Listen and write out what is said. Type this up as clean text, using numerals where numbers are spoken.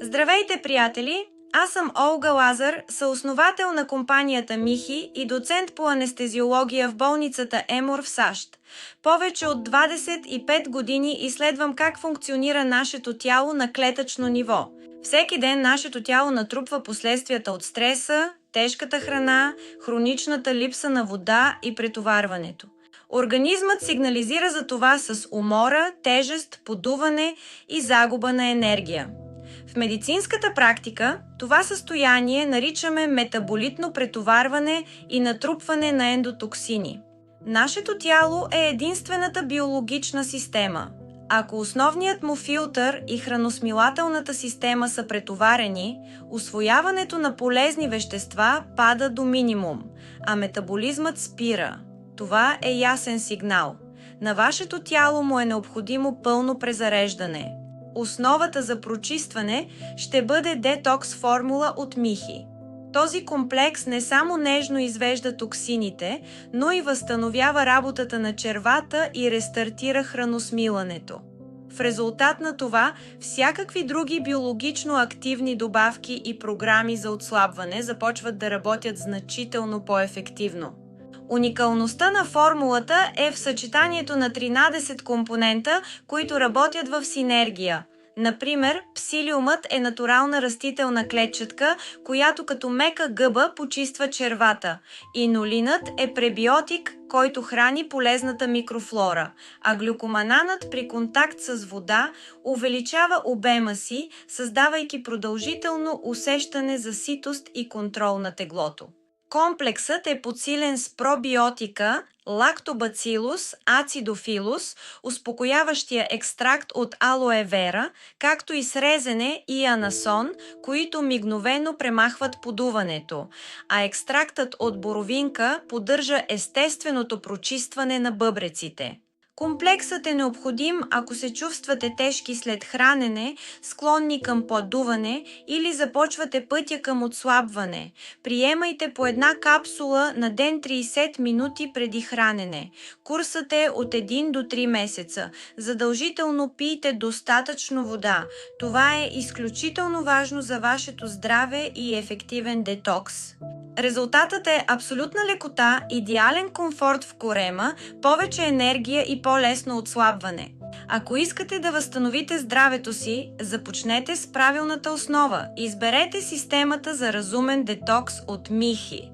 Здравейте, приятели! Аз съм Олга Лазар, съосновател на компанията Михи и доцент по анестезиология в болницата Емор в САЩ. Повече от 25 години изследвам как функционира нашето тяло на клетъчно ниво. Всеки ден нашето тяло натрупва последствията от стреса, тежката храна, хроничната липса на вода и претоварването. Организмът сигнализира за това с умора, тежест, подуване и загуба на енергия. В медицинската практика това състояние наричаме метаболитно претоварване и натрупване на ендотоксини. Нашето тяло е единствената биологична система. Ако основният му филтър и храносмилателната система са претоварени, усвояването на полезни вещества пада до минимум, а метаболизмът спира. Това е ясен сигнал. На вашето тяло му е необходимо пълно презареждане. Основата за прочистване ще бъде детокс формула от Михи. Този комплекс не само нежно извежда токсините, но и възстановява работата на червата и рестартира храносмилането. В резултат на това, всякакви други биологично активни добавки и програми за отслабване започват да работят значително по-ефективно. Уникалността на формулата е в съчетанието на 13 компонента, които работят в синергия. Например, псилиумът е натурална растителна клетчатка, която като мека гъба почиства червата. Инулинът е пребиотик, който храни полезната микрофлора, а глюкомананът при контакт с вода увеличава обема си, създавайки продължително усещане за ситост и контрол на теглото. Комплексът е подсилен с пробиотика Lactobacillus acidophilus, успокояващия екстракт от алоe вера, както и с резене и анасон, които мигновено премахват подуването, а екстрактът от боровинка поддържа естественото прочистване на бъбреците. Комплексът е необходим, ако се чувствате тежки след хранене, склонни към подуване или започвате пътя към отслабване. Приемайте по една капсула на ден 30 минути преди хранене. Курсът е от 1 до 3 месеца. Задължително пийте достатъчно вода. Това е изключително важно за вашето здраве и ефективен детокс. Резултатът е абсолютна лекота, идеален комфорт в корема, повече енергия и по-лесно отслабване. Ако искате да възстановите здравето си, започнете с правилната основа. Изберете системата за разумен детокс от Михи.